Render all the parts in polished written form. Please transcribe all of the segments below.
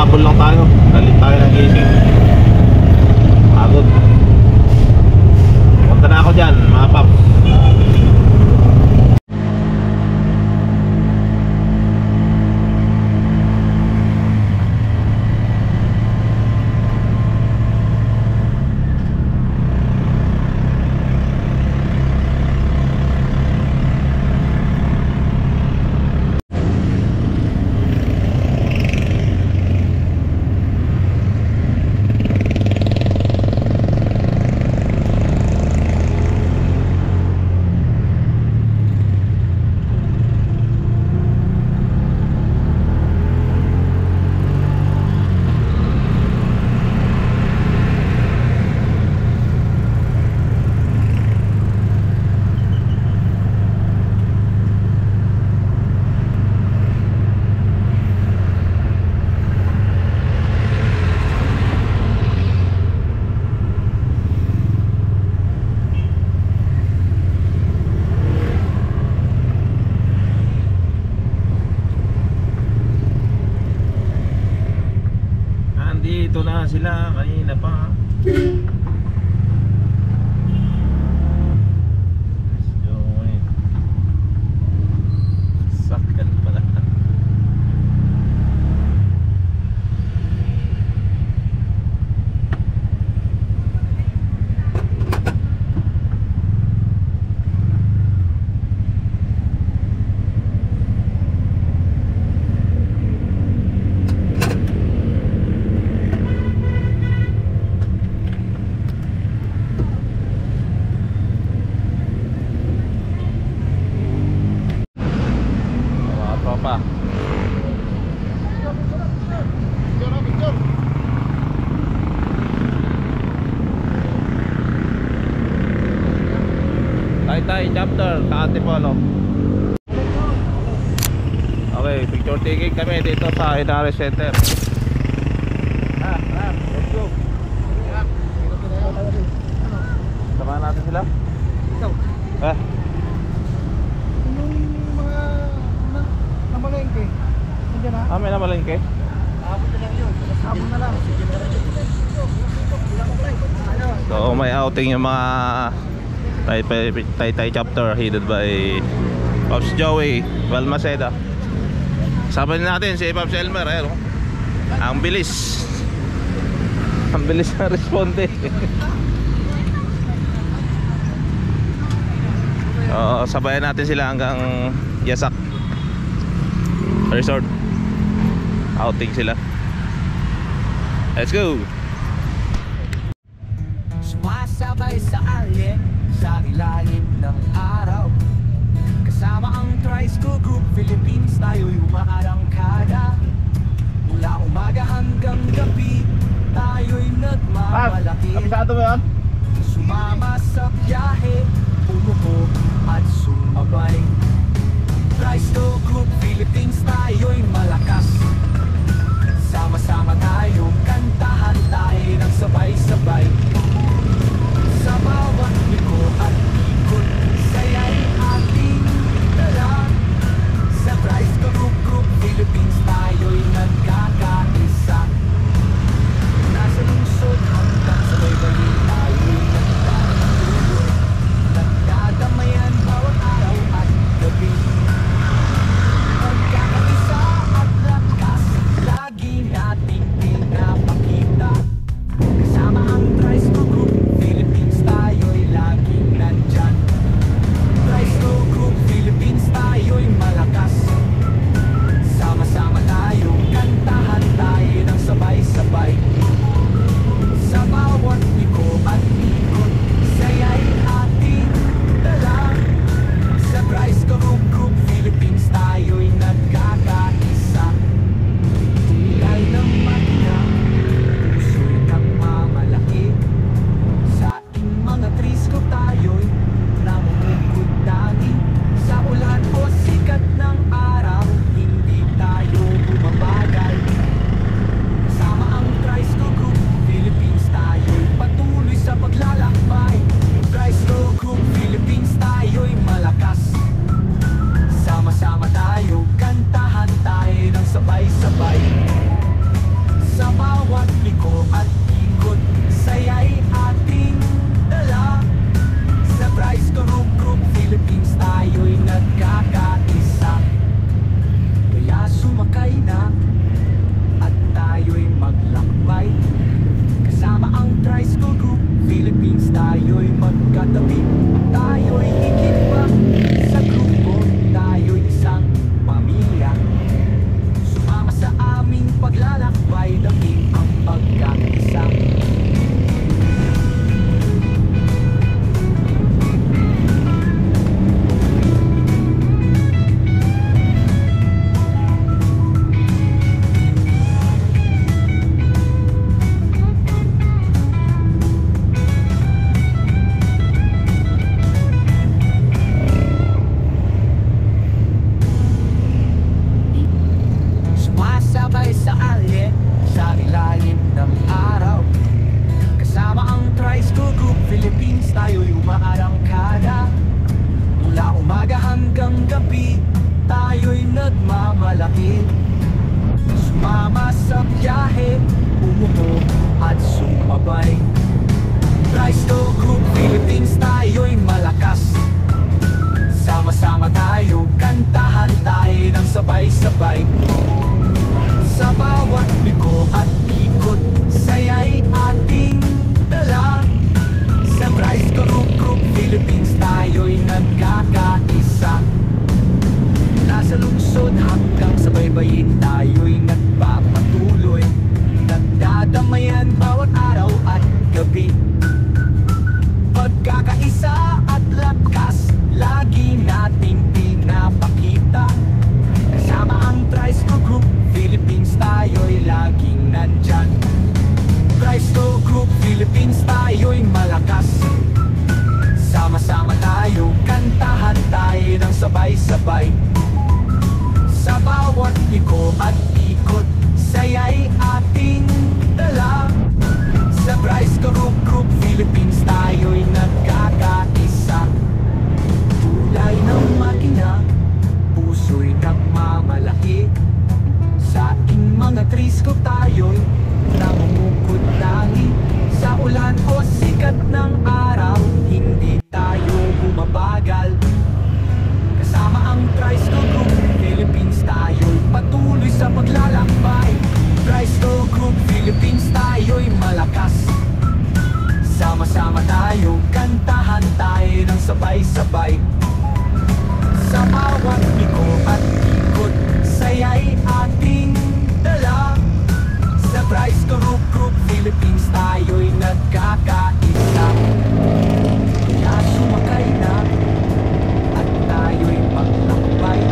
Nakahabol lang tayo. Dalit tayo ng gising. Pagod. Punta na ako dyan, mga paps. Dito na sila kanina pa. Sakal pala. Pa. Tay chapter sa Antipolo. Okay, picture taking kami dito sa Inari Center. Let's go. Samahan natin sila. Namalengke. Nandiyan na? May namalengke? Abot na lang yun. Abot na lang. So may outing yung mga Tay chapter headed by Pops Joey Balmaceda. Sabahin natin si Pops Elmer. Ang bilis. Ang bilis na responde. Sabayan natin sila hanggang Yasak Resort. Outing sila. Let's go. Sumasabay sa alye sa ilalim ng araw. Kasama ang Tri-School Group Philippines, tayo'y umaarangkada. Mula umaga hanggang gabi, tayo'y nagmamalaki. Kabisado mo yan? Sumama sa biyahe, umupo at sumabay. Tri-School Group Philippines, tayo'y malakas. Sama-sama tayong kantahan tayo ng sabay-sabay. Sa bawat liko at ikot, saya'y ating dala. Sa Tri-School Group Philippines, tayo'y nagkakaisa. Nasa lungsod hanggang sa baybayin, tayo'y nagkakatulog. Nagdadamayan bawat araw at gabi. Pagkakaisa at lakas tayo'y magkatabi. Tayo'y higit pa sa grupo, tayo'y isang pamilya. Sumama sa aming paglalakbay, daming ang pagkakaisa. Sumasabay sa alye, sa ilalim ng araw. Kasama ang Tricycle Group Philippines, tayo'y umaarangkada. Mula umaga hanggang gabi, tayo'y nagmamalaki. Sumama sa biyahe, umupo at sumabay. Tricycle Group Philippines, tayo'y malakas. Sama-sama tayo, kantahan tayo ng sabay-sabay. Sa bawat liko at ikot, saya'y ating dala. Sa Tricycle Group Philippines, tayo'y nagkakaisa. Nasa lungsod hanggang sa baybayin, tayo'y nagpapatuloy. Nagdadamayan bawat araw at gabi. Pagkakaisa at lakas, lagi nating pinapakita. Kasama ang Tricycle Group Philippines, tayo'y laging nandyan. Tricycle Group Philippines, tayo'y malakas. Sama-sama tayo, kantahan tayo ng sabay-sabay. Sa bawat liko at ikot, saya'y ating dala. Sa Tricycle Group Philippines, tayo'y nagkakaisa. Tulay ng makina, puso'y nagmamalaki. Sa ating mga tricycle tayo'y namumukod tangi. Sa ulan o sikat ng araw, hindi tayo bumabagal. Kasama ang Tricycle Group Philippines, tayo'y patuloy sa paglalakbay. Tricycle Group Philippines, tayo'y malakas. Sama-sama tayo, kantahan tayo ng sabay-sabay. Sa bawat liko at ikot, saya'y ating dala. Sa Tricycle Group Philippines, tayo'y nagkakaisa. Kaya sumakay na at tayo'y maglakbay.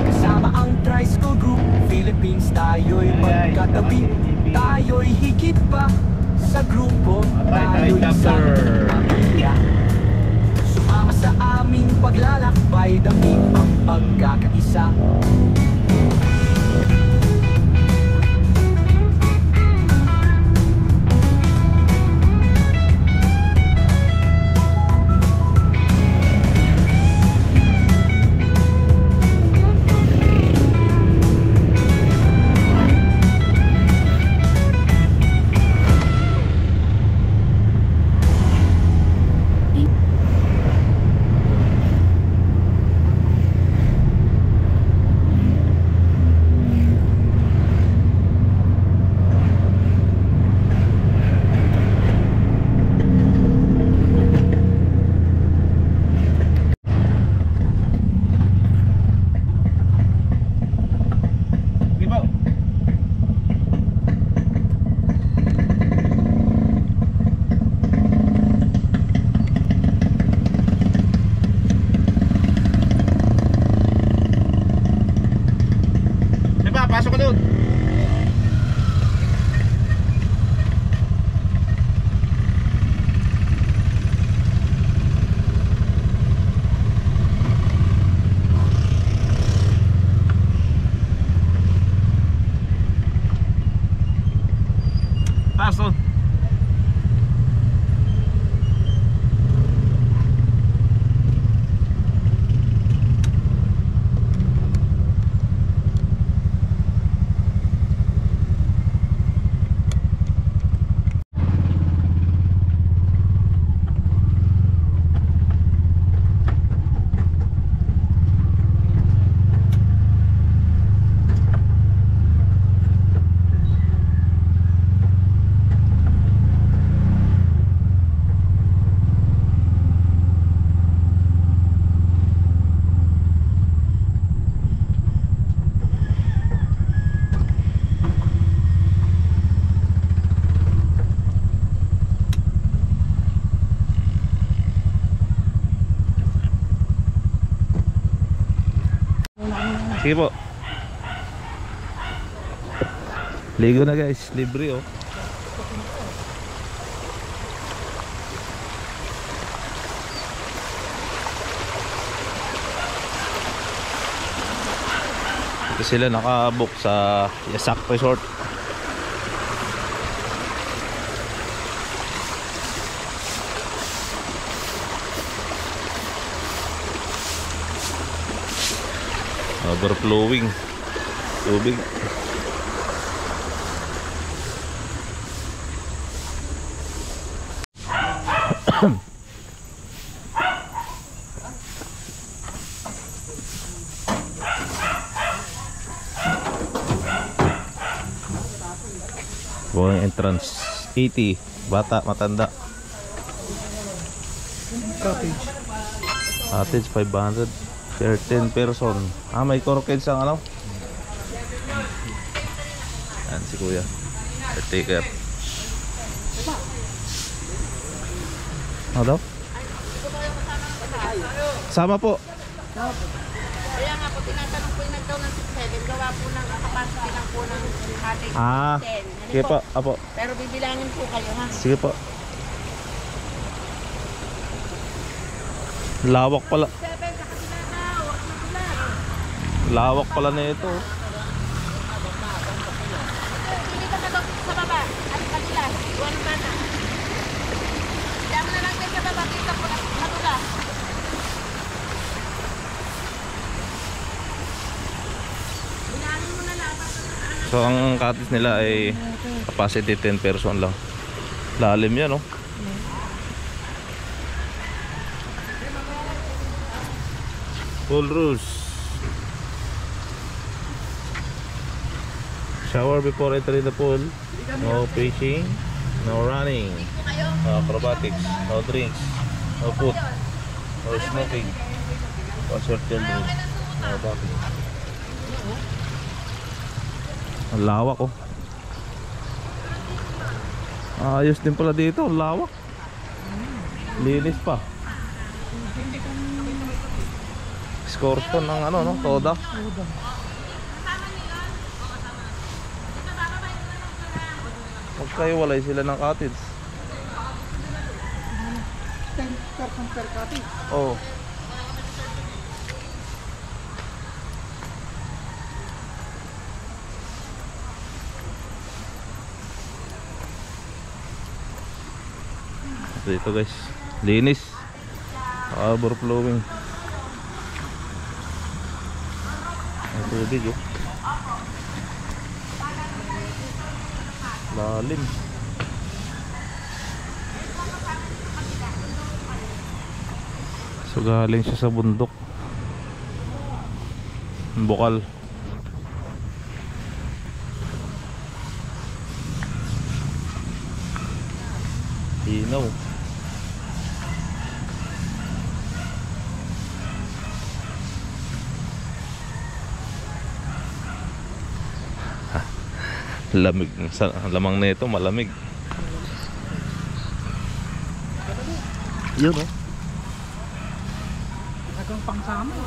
Kasama ang Tricycle Group Philippines, tayo'y magkatabi. Tayo'y higit pa sa grupo, tayo'y isang pamilya. Sumama sa aming paglalakbay, daming ang pagkakaisa. Pasok ka doon. Pasok. Sige po. Ligo na guys, libre oh. Ito sila nakabook sa Yasak Resort. Overflowing tubig. Buong entrance 80, bata, matanda. Cottage. Cottage 500 per 10 person. Ah, may corkage ang ano. Yan si kuya, caretaker. Ano daw? Sama po. Kaya nga po, tinatanong po yung nagdaw ng 6-7, gawa po ng capacity lang po ng cottage 10. Sige po, apo. Pero bibilangin po kayo ha. Sige po. Lawak pala. 7 sa kanila na, wak na sila. Lawak pala na ito. Hindi ka na daw sa baba, at kanila, iwan ng bata. Diyan mo na lang din sa baba, kita po na matula. Bilangin mo na lang. So ang cottage nila ay capacity 10 person lang. Lalim yan oh. Full rules. Shower before entering the pool. No fishing, no running, no acrobatics, no drinks, no food, no smoking, no short children, no bathing. Ang lawak oh. Ayos din pala dito, ang lawak. Linis pa. Scorpion ng ano no, Toda. Magkaiwalay sila ng cottage. 10 person per cottage. Oh. Ito guys, linis, overflowing. Ang tubig oh, lalim. So galing siya sa bundok, bukal. Hinaw. Lamig, sa lamang nito malamig. Yun oh. Talagang pangsama.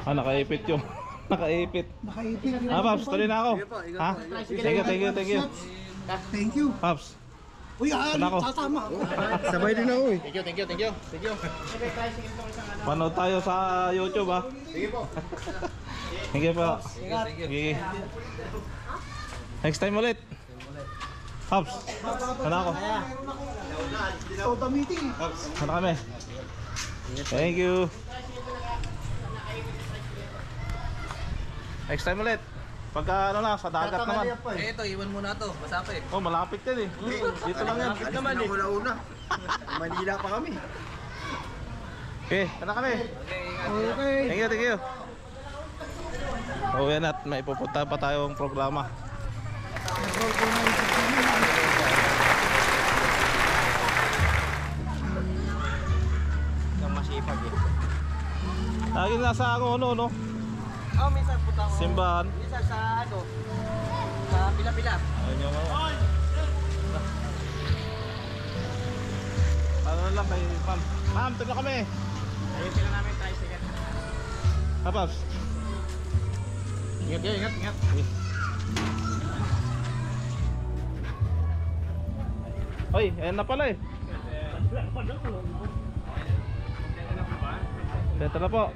Nakaipit yung nakaipit. Nakaipit. Paps, tuloy na ako. Ha? Thank you. Thank you. Paps, Uy, ako. tatama. Sabay din ako eh. Thank you. panood tayo sa YouTube ha. Sige po. Thank you po. Sige. Next time ulit. Paps, sana ako. Toda meeting. Sana kami. Thank you. Next time ulit. Pagka ano na, sa dagat naman. Ito, iwan mo na to. Masapit. Oh, malapit yan eh. Dito lang yan. Alis na una. Manila pa kami. Okay, sana kami. Okay. Thank you. Oh, yan at may pupunta pa tayong programa. Lagi nasa ano, no? Oh, minsan punta ako. Simbahan. Minsan sa ano, sa pila-pila. Ayun yung ano. Ano lang kay ma'am. Ma'am, tignan kami. Ayun sila namin tricycle. Hapas. Ingat, ingat, ingat. Oy, ayan na pala eh. Dito na po.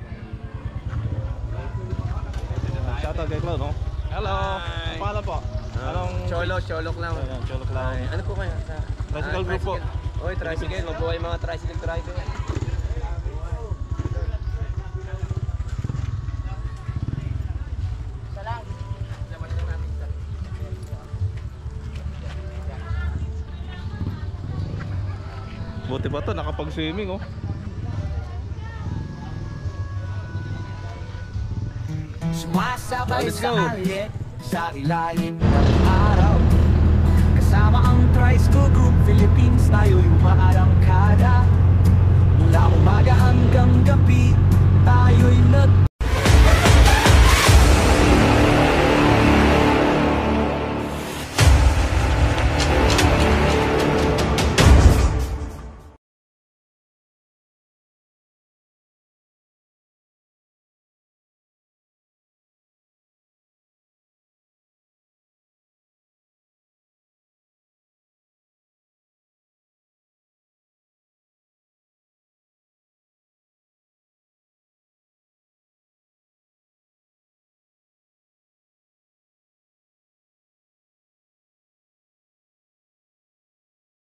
Shoutout kay Cloud, no? Hello. Ang pangalan po? Anong... Cholok lang. Ayan, Cholo Cloud. Ay, ano po kayo? Sa Tricycle group po. Oy, tricycle. Mabuhay mga tricycle driver. Buti ba ito? Nakapag-swimming, oh. Sumasabay Let's sa go. alit sa ilalim ng araw. Kasama ang Tricycle Group Philippines, tayo'y umaarangkada.